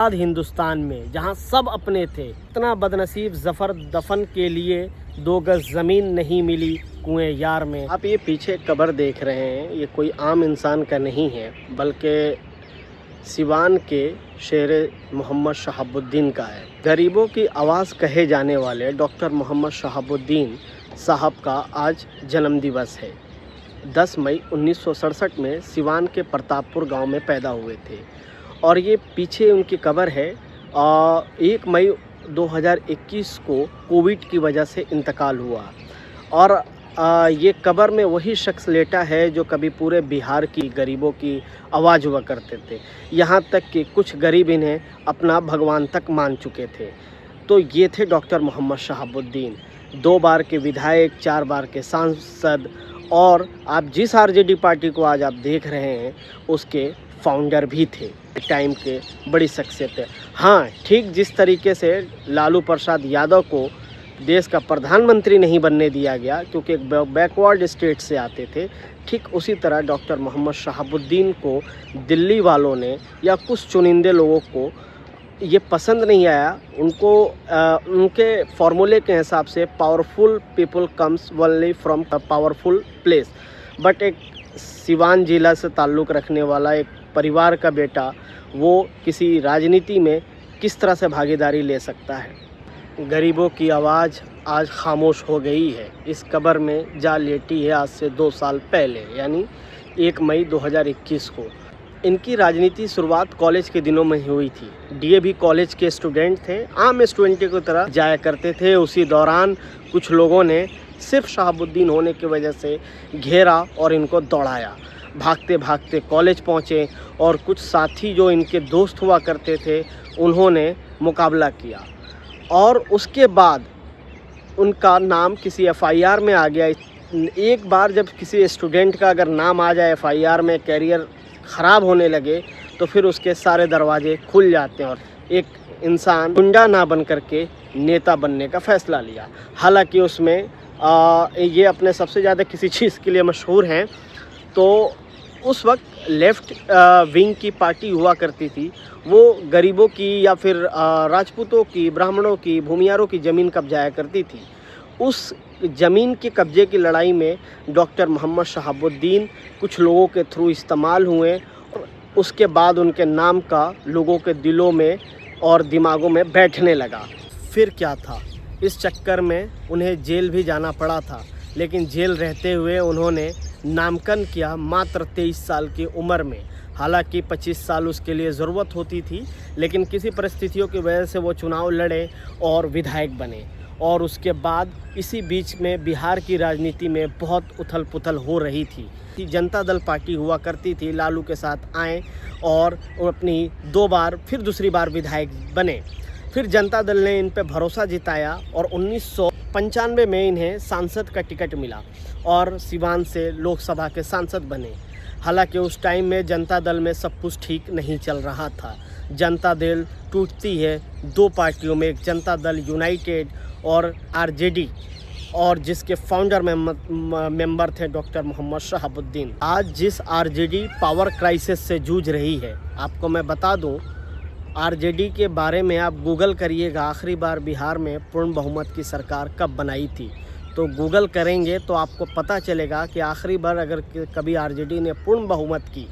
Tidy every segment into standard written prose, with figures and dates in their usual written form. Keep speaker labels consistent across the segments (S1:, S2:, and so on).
S1: आज़ाद हिंदुस्तान में जहां सब अपने थे, इतना बदनसीब जफर दफन के लिए 2 गज ज़मीन नहीं मिली कुएं यार में। आप ये पीछे कब्र देख रहे हैं, ये कोई आम इंसान का नहीं है, बल्कि सिवान के शेर मोहम्मद शहाबुद्दीन का है। गरीबों की आवाज़ कहे जाने वाले डॉक्टर मोहम्मद शहाबुद्दीन साहब का आज जन्म दिवस है। 10 मई 1967 में सिवान के प्रतापपुर गांव में पैदा हुए थे और ये पीछे उनकी कब्र है। 1 मई 2021 को कोविड की वजह से इंतकाल हुआ और ये कब्र में वही शख्स लेटा है जो कभी पूरे बिहार की गरीबों की आवाज़ हुआ करते थे। यहाँ तक कि कुछ गरीब इन्हें अपना भगवान तक मान चुके थे। तो ये थे डॉक्टर मोहम्मद शहाबुद्दीन, 2 बार के विधायक, 4 बार के सांसद और आप जिस आरजेडी पार्टी को आज आप देख रहे हैं उसके फाउंडर भी थे। टाइम के बड़ी शख्सियत है। हाँ, ठीक जिस तरीके से लालू प्रसाद यादव को देश का प्रधानमंत्री नहीं बनने दिया गया क्योंकि एक बैकवर्ड स्टेट से आते थे, ठीक उसी तरह डॉक्टर मोहम्मद शहाबुद्दीन को दिल्ली वालों ने या कुछ चुनिंदे लोगों को ये पसंद नहीं आया। उनको उनके फार्मूले के हिसाब से powerful people comes only from powerful place, but एक सिवान जिला से ताल्लुक़ रखने वाला एक परिवार का बेटा वो किसी राजनीति में किस तरह से भागीदारी ले सकता है। गरीबों की आवाज़ आज खामोश हो गई है। इस कब्र में जा लेटी है आज से 2 साल पहले, यानी 1 मई 2021 को। इनकी राजनीति शुरुआत कॉलेज के दिनों में हुई थी। डीएवी कॉलेज के स्टूडेंट थे, आम स्टूडेंट की तरह जाया करते थे। उसी दौरान कुछ लोगों ने सिर्फ शहाबुद्दीन होने की वजह से घेरा और इनको दौड़ाया। भागते भागते कॉलेज पहुँचे और कुछ साथी जो इनके दोस्त हुआ करते थे उन्होंने मुकाबला किया और उसके बाद उनका नाम किसी एफआईआर में आ गया। एक बार जब किसी स्टूडेंट का अगर नाम आ जाए एफआईआर में, कैरियर ख़राब होने लगे तो फिर उसके सारे दरवाजे खुल जाते हैं और एक इंसान गुंडा ना बन करके नेता बनने का फ़ैसला लिया। हालांकि उसमें ये अपने सबसे ज़्यादा किसी चीज़ के लिए मशहूर हैं। तो उस वक्त लेफ़्ट विंग की पार्टी हुआ करती थी, वो गरीबों की या फिर राजपूतों की, ब्राह्मणों की, भूमियारों की ज़मीन कब्जाया करती थी। उस ज़मीन के कब्जे की लड़ाई में डॉक्टर मोहम्मद शहाबुद्दीन कुछ लोगों के थ्रू इस्तेमाल हुए। उसके बाद उनके नाम का लोगों के दिलों में और दिमागों में बैठने लगा। फिर क्या था, इस चक्कर में उन्हें जेल भी जाना पड़ा था, लेकिन जेल रहते हुए उन्होंने नामांकन किया मात्र 23 साल की उम्र में। हालांकि 25 साल उसके लिए ज़रूरत होती थी, लेकिन किसी परिस्थितियों की वजह से वो चुनाव लड़े और विधायक बने। और उसके बाद इसी बीच में बिहार की राजनीति में बहुत उथल पुथल हो रही थी। जनता दल पार्टी हुआ करती थी, लालू के साथ आए और अपनी 2 बार फिर दूसरी बार विधायक बने। फिर जनता दल ने इन पे भरोसा जिताया और 1995 में इन्हें सांसद का टिकट मिला और सिवान से लोकसभा के सांसद बने। हालांकि उस टाइम में जनता दल में सब कुछ ठीक नहीं चल रहा था। जनता दल टूटती है 2 पार्टियों में, एक जनता दल यूनाइटेड और आरजेडी, और जिसके फाउंडर मेंबर थे डॉक्टर मोहम्मद शहाबुद्दीन। आज जिस आरजेडी पावर क्राइसिस से जूझ रही है, आपको मैं बता दूं, आरजेडी के बारे में आप गूगल करिएगा, आखिरी बार बिहार में पूर्ण बहुमत की सरकार कब बनाई थी। तो गूगल करेंगे तो आपको पता चलेगा कि आखिरी बार अगर कभी आरजेडी ने पूर्ण बहुमत की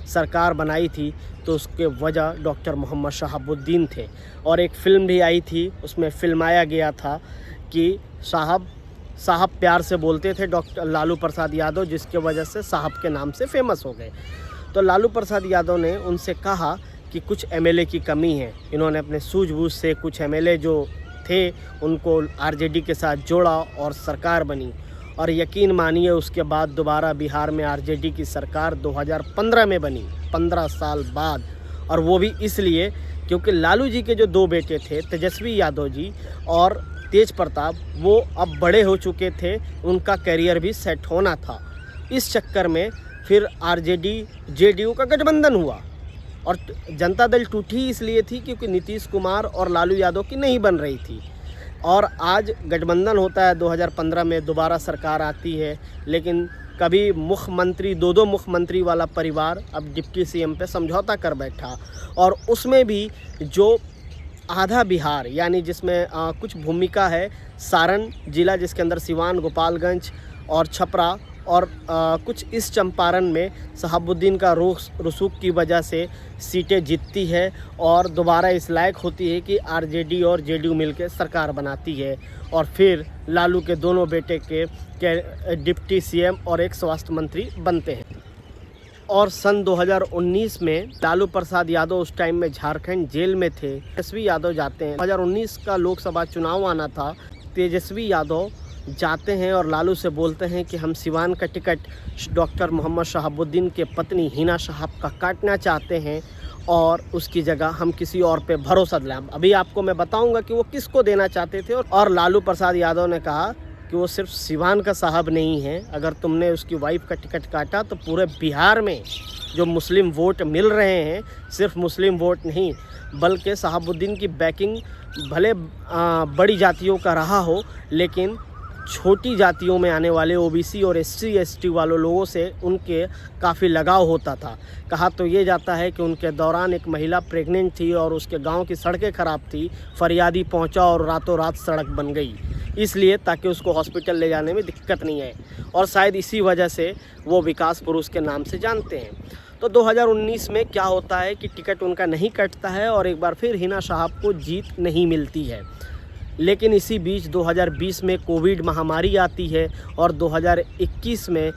S1: सरकार बनाई थी तो उसके वजह डॉक्टर मोहम्मद शहाबुद्दीन थे। और एक फ़िल्म भी आई थी, उसमें फिल्माया गया था कि साहब प्यार से बोलते थे डॉक्टर लालू प्रसाद यादव, जिसके वजह से साहब के नाम से फेमस हो गए। तो लालू प्रसाद यादव ने उनसे कहा कि कुछ एमएलए की कमी है। इन्होंने अपने सूझबूझ से कुछ एमएलए जो थे उनको आरजेडी के साथ जोड़ा और सरकार बनी। और यकीन मानिए उसके बाद दोबारा बिहार में आरजेडी की सरकार 2015 में बनी, 15 साल बाद। और वो भी इसलिए क्योंकि लालू जी के जो 2 बेटे थे, तेजस्वी यादव जी और तेज प्रताप, वो अब बड़े हो चुके थे, उनका करियर भी सेट होना था। इस चक्कर में फिर आरजेडी जेडीयू का गठबंधन हुआ और जनता दल टूटी इसलिए थी क्योंकि नीतीश कुमार और लालू यादव की नहीं बन रही थी। और आज गठबंधन होता है, 2015 में दोबारा सरकार आती है, लेकिन कभी मुख्यमंत्री, दो मुख्यमंत्री वाला परिवार अब डिप्टी सीएम पे समझौता कर बैठा, और उसमें भी जो आधा बिहार यानी जिसमें कुछ भूमिका है सारण जिला, जिसके अंदर सिवान, गोपालगंज और छपरा, और कुछ इस चंपारण में शहाबुद्दीन का रसूख की वजह से सीटें जीतती है और दोबारा इस लायक होती है कि आरजेडी और जेडीयू मिलकर सरकार बनाती है, और फिर लालू के दोनों बेटे के डिप्टी सीएम और एक स्वास्थ्य मंत्री बनते हैं। और सन 2019 में लालू प्रसाद यादव उस टाइम में झारखंड जेल में थे, तेजस्वी यादव जाते हैं। 2019 का लोकसभा चुनाव आना था, तेजस्वी यादव जाते हैं और लालू से बोलते हैं कि हम सिवान का टिकट डॉक्टर मोहम्मद शहाबुद्दीन के पत्नी हिना शहाब का काटना चाहते हैं, और उसकी जगह हम किसी और पे भरोसा दिलाएं। अभी आपको मैं बताऊंगा कि वो किसको देना चाहते थे। और लालू प्रसाद यादव ने कहा कि वो सिर्फ सिवान का साहब नहीं है, अगर तुमने उसकी वाइफ का टिकट काटा तो पूरे बिहार में जो मुस्लिम वोट मिल रहे हैं, सिर्फ मुस्लिम वोट नहीं बल्कि शहाबुद्दीन की बैकिंग भले बड़ी जातियों का रहा हो, लेकिन छोटी जातियों में आने वाले ओबीसी और एससी एसटी वालों लोगों से उनके काफ़ी लगाव होता था। कहा तो ये जाता है कि उनके दौरान एक महिला प्रेग्नेंट थी और उसके गांव की सड़कें ख़राब थी, फरियादी पहुंचा और रातों रात सड़क बन गई, इसलिए ताकि उसको हॉस्पिटल ले जाने में दिक्कत नहीं आए, और शायद इसी वजह से वो विकास पुरुष के नाम से जानते हैं। तो 2019 में क्या होता है कि टिकट उनका नहीं कटता है और एक बार फिर हिना शहाब को जीत नहीं मिलती है। लेकिन इसी बीच 2020 में कोविड महामारी आती है और 2021 में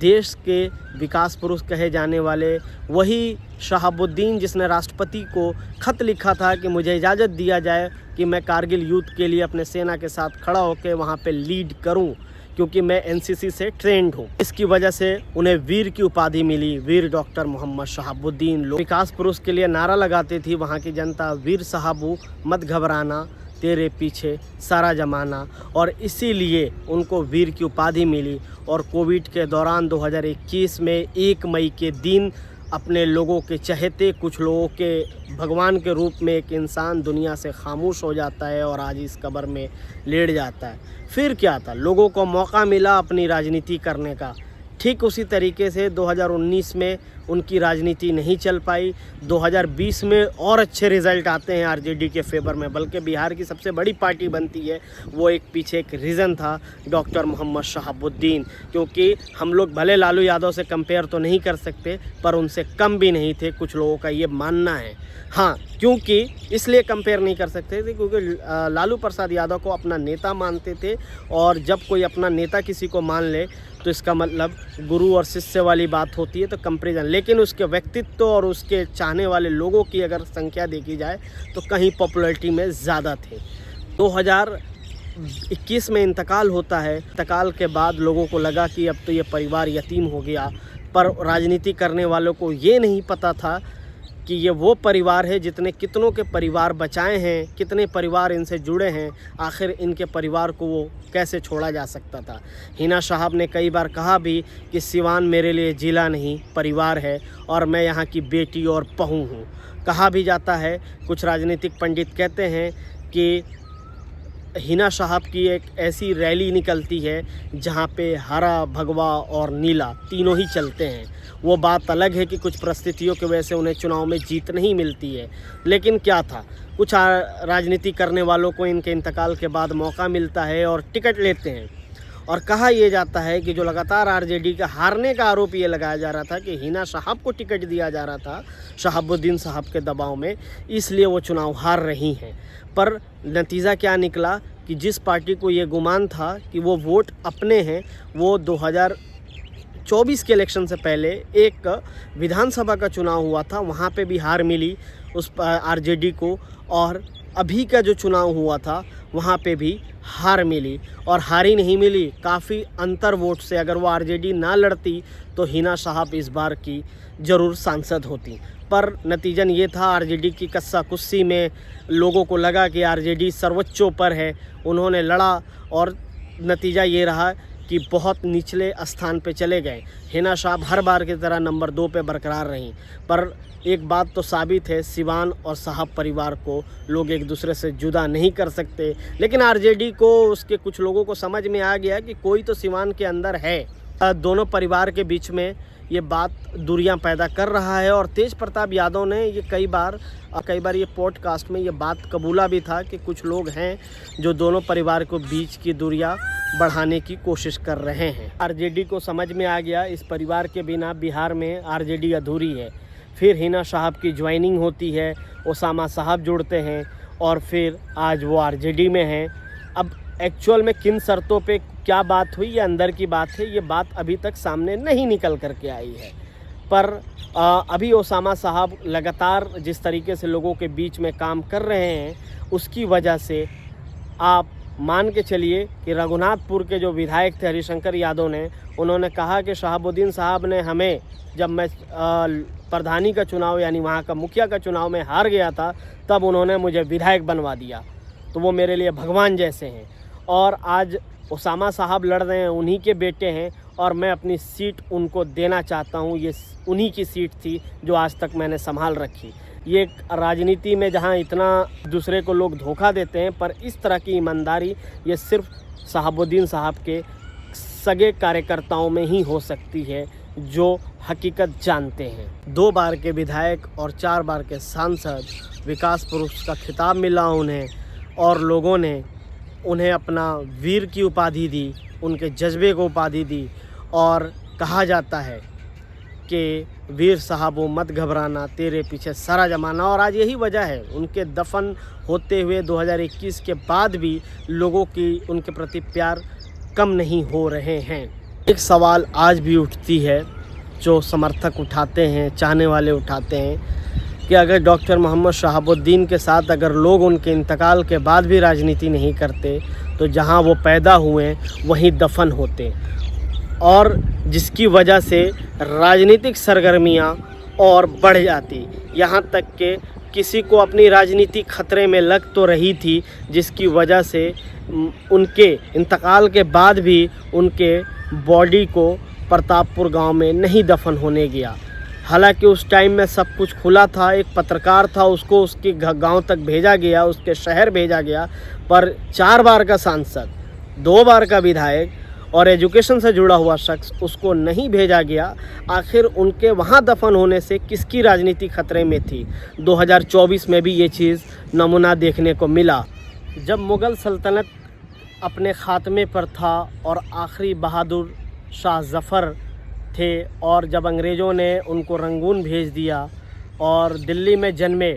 S1: देश के विकास पुरुष कहे जाने वाले वही शहाबुद्दीन, जिसने राष्ट्रपति को खत लिखा था कि मुझे इजाज़त दिया जाए कि मैं कारगिल युद्ध के लिए अपने सेना के साथ खड़ा होकर वहाँ पे लीड करूँ, क्योंकि मैं एनसीसी से ट्रेंड हूँ। इसकी वजह से उन्हें वीर की उपाधि मिली, वीर डॉक्टर मोहम्मद शहाबुद्दीन। लोग विकास पुरुष के लिए नारा लगाती थी वहाँ की जनता, वीर साहबू मत घबराना, तेरे पीछे सारा जमाना, और इसीलिए उनको वीर की उपाधि मिली। और कोविड के दौरान 2021 में 1 मई के दिन अपने लोगों के चहेते, कुछ लोगों के भगवान के रूप में एक इंसान दुनिया से खामोश हो जाता है और आज इस कब्र में लेट जाता है। फिर क्या था, लोगों को मौका मिला अपनी राजनीति करने का। ठीक उसी तरीके से 2019 में उनकी राजनीति नहीं चल पाई। 2020 में और अच्छे रिज़ल्ट आते हैं आरजेडी के फेवर में, बल्कि बिहार की सबसे बड़ी पार्टी बनती है। वो एक पीछे एक रीज़न था डॉक्टर मोहम्मद शहाबुद्दीन, क्योंकि हम लोग भले लालू यादव से कंपेयर तो नहीं कर सकते, पर उनसे कम भी नहीं थे, कुछ लोगों का ये मानना है। हाँ, क्योंकि इसलिए कंपेयर नहीं कर सकते थे क्योंकि लालू प्रसाद यादव को अपना नेता मानते थे, और जब कोई अपना नेता किसी को मान ले तो इसका मतलब गुरु और शिष्य वाली बात होती है, तो कंपेरिजन। लेकिन उसके व्यक्तित्व और उसके चाहने वाले लोगों की अगर संख्या देखी जाए तो कहीं पॉपुलैरिटी में ज़्यादा थे। 2021 में इंतकाल होता है। इंतकाल के बाद लोगों को लगा कि अब तो ये परिवार यतीम हो गया, पर राजनीति करने वालों को ये नहीं पता था कि ये वो परिवार है जितने कितनों के परिवार बचाए हैं, कितने परिवार इनसे जुड़े हैं, आखिर इनके परिवार को वो कैसे छोड़ा जा सकता था। हिना शहाब ने कई बार कहा भी कि सिवान मेरे लिए ज़िला नहीं परिवार है, और मैं यहाँ की बेटी और बहू हूँ। कहा भी जाता है, कुछ राजनीतिक पंडित कहते हैं कि हिना शहाब की एक ऐसी रैली निकलती है जहाँ पे हरा, भगवा और नीला तीनों ही चलते हैं। वो बात अलग है कि कुछ परिस्थितियों की वजह से उन्हें चुनाव में जीत नहीं मिलती है, लेकिन क्या था, कुछ राजनीति करने वालों को इनके इंतकाल के बाद मौका मिलता है और टिकट लेते हैं। और कहा यह जाता है कि जो लगातार आरजेडी का हारने का आरोप ये लगाया जा रहा था कि हिना शहाब को टिकट दिया जा रहा था शहाबुद्दीन साहब के दबाव में, इसलिए वो चुनाव हार रही हैं। पर नतीजा क्या निकला कि जिस पार्टी को ये गुमान था कि वो वोट अपने हैं, वो 2024 के इलेक्शन से पहले एक विधानसभा का चुनाव हुआ था, वहाँ पे भी हार मिली उस आरजेडी को, और अभी का जो चुनाव हुआ था वहाँ पे भी हार मिली। और हार ही नहीं मिली, काफ़ी अंतर वोट से। अगर वो आरजेडी ना लड़ती तो हिना शहाब इस बार की ज़रूर सांसद होती। पर नतीजन ये था, आरजेडी की कस्सा-कुस्सी में लोगों को लगा कि आरजेडी सर्वोच्चों पर है, उन्होंने लड़ा और नतीजा ये रहा कि बहुत निचले स्थान पे चले गए। हिना शहाब हर बार की तरह नंबर 2 पे बरकरार रहीं। पर एक बात तो साबित है, सिवान और साहब परिवार को लोग एक दूसरे से जुदा नहीं कर सकते। लेकिन आरजेडी को, उसके कुछ लोगों को समझ में आ गया कि कोई तो सिवान के अंदर है दोनों परिवार के बीच में ये बात दूरियां पैदा कर रहा है। और तेज प्रताप यादव ने ये कई बार ये पॉडकास्ट में ये बात कबूला भी था कि कुछ लोग हैं जो दोनों परिवार को बीच की दूरियां बढ़ाने की कोशिश कर रहे हैं। आरजेडी को समझ में आ गया इस परिवार के बिना बिहार में आरजेडी अधूरी है। फिर हिना साहब की ज्वाइनिंग होती है, ओसामा साहब जुड़ते हैं और फिर आज वो आरजेडी में हैं। अब एक्चुअल में किन शर्तों पे क्या बात हुई, ये अंदर की बात है, ये बात अभी तक सामने नहीं निकल कर के आई है। पर अभी ओसामा साहब लगातार जिस तरीके से लोगों के बीच में काम कर रहे हैं, उसकी वजह से आप मान के चलिए कि रघुनाथपुर के जो विधायक थे हरिशंकर यादव ने, उन्होंने कहा कि शहाबुद्दीन साहब ने हमें, जब मैं प्रधानी का चुनाव यानी वहाँ का मुखिया का चुनाव में हार गया था, तब उन्होंने मुझे विधायक बनवा दिया, तो वो मेरे लिए भगवान जैसे हैं। और आज ओसामा साहब लड़ रहे हैं, उन्हीं के बेटे हैं और मैं अपनी सीट उनको देना चाहता हूँ। ये उन्हीं की सीट थी जो आज तक मैंने संभाल रखी। ये राजनीति में जहाँ इतना दूसरे को लोग धोखा देते हैं, पर इस तरह की ईमानदारी ये सिर्फ शहाबुद्दीन साहब के सगे कार्यकर्ताओं में ही हो सकती है जो हकीकत जानते हैं। 2 बार के विधायक और 4 बार के सांसद, विकास पुरुष का खिताब मिला उन्हें और लोगों ने उन्हें अपना वीर की उपाधि दी, उनके जज्बे को उपाधि दी और कहा जाता है कि वीर साहबो मत घबराना, तेरे पीछे सारा ज़माना। और आज यही वजह है उनके दफन होते हुए 2021 के बाद भी लोगों की उनके प्रति प्यार कम नहीं हो रहे हैं। एक सवाल आज भी उठती है जो समर्थक उठाते हैं, चाहने वाले उठाते हैं, कि अगर डॉक्टर मोहम्मद शहाबुद्दीन के साथ अगर लोग उनके इंतकाल के बाद भी राजनीति नहीं करते तो जहां वो पैदा हुए वहीं दफन होते, और जिसकी वजह से राजनीतिक सरगर्मियां और बढ़ जाती। यहां तक कि किसी को अपनी राजनीति खतरे में लग तो रही थी, जिसकी वजह से उनके इंतकाल के बाद भी उनके बॉडी को प्रतापपुर गांव में नहीं दफन होने गया। हालांकि उस टाइम में सब कुछ खुला था, एक पत्रकार था, उसको उसके गांव तक भेजा गया, उसके शहर भेजा गया, पर 4 बार का सांसद, 2 बार का विधायक और एजुकेशन से जुड़ा हुआ शख्स, उसको नहीं भेजा गया। आखिर उनके वहां दफन होने से किसकी राजनीति खतरे में थी? 2024 में भी ये चीज़ नमूना देखने को मिला। जब मुग़ल सल्तनत अपने ख़ात्मे पर था और आखिरी बहादुर शाह ज़फ़र थे, और जब अंग्रेज़ों ने उनको रंगून भेज दिया और दिल्ली में जन्मे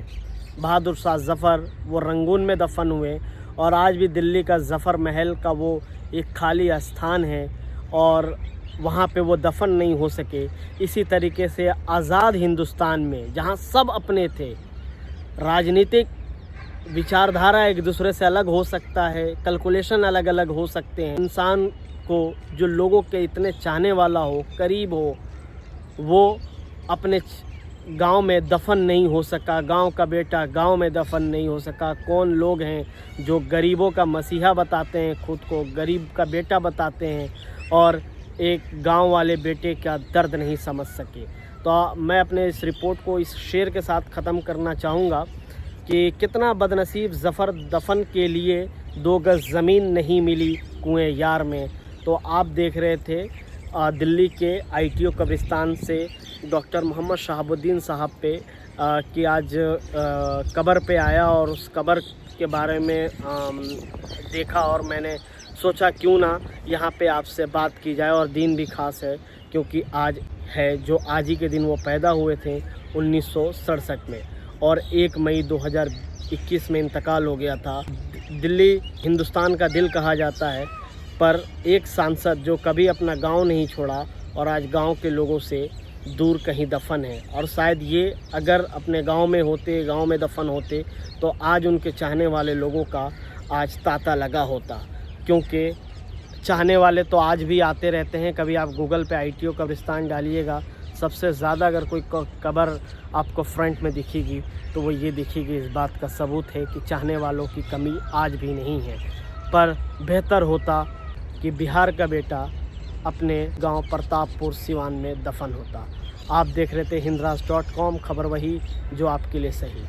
S1: बहादुर शाह ज़फ़र वो रंगून में दफन हुए, और आज भी दिल्ली का ज़फ़र महल का वो एक खाली स्थान है और वहाँ पे वो दफन नहीं हो सके। इसी तरीके से आज़ाद हिंदुस्तान में जहाँ सब अपने थे, राजनीतिक विचारधारा एक दूसरे से अलग हो सकता है, कैलकुलेशन अलग अलग हो सकते हैं, इंसान को जो लोगों के इतने चाहने वाला हो, करीब हो, वो अपने गांव में दफन नहीं हो सका। गांव का बेटा गांव में दफन नहीं हो सका। कौन लोग हैं जो गरीबों का मसीहा बताते हैं, खुद को गरीब का बेटा बताते हैं, और एक गांव वाले बेटे का दर्द नहीं समझ सके। तो मैं अपने इस रिपोर्ट को इस शेर के साथ ख़त्म करना चाहूँगा कि कितना बदनसीब ज़फ़र दफन के लिए 2 गज़ ज़मीन नहीं मिली कुएं यार में। तो आप देख रहे थे दिल्ली के ITO कब्रिस्तान से डॉक्टर मोहम्मद शहाबुद्दीन साहब पे कि आज कब्र पे आया और उस कब्र के बारे में देखा, और मैंने सोचा क्यों ना यहाँ पे आपसे बात की जाए। और दिन भी ख़ास है क्योंकि आज है जो आज ही के दिन वो पैदा हुए थे 1967 में, और 1 मई 2021 में इंतकाल हो गया था। दिल्ली हिंदुस्तान का दिल कहा जाता है, पर एक सांसद जो कभी अपना गांव नहीं छोड़ा और आज गांव के लोगों से दूर कहीं दफन है। और शायद ये अगर अपने गांव में होते, गांव में दफन होते, तो आज उनके चाहने वाले लोगों का आज तांता लगा होता, क्योंकि चाहने वाले तो आज भी आते रहते हैं। कभी आप गूगल पे ITO कब्रिस्तान डालिएगा, सबसे ज़्यादा अगर कोई कब्र आपको फ्रंट में दिखेगी तो वो ये दिखेगी। इस बात का सबूत है कि चाहने वालों की कमी आज भी नहीं है। पर बेहतर होता कि बिहार का बेटा अपने गांव प्रतापपुर सिवान में दफन होता। आप देख रहे थे हिंदराज.com, खबर वही जो आपके लिए सही।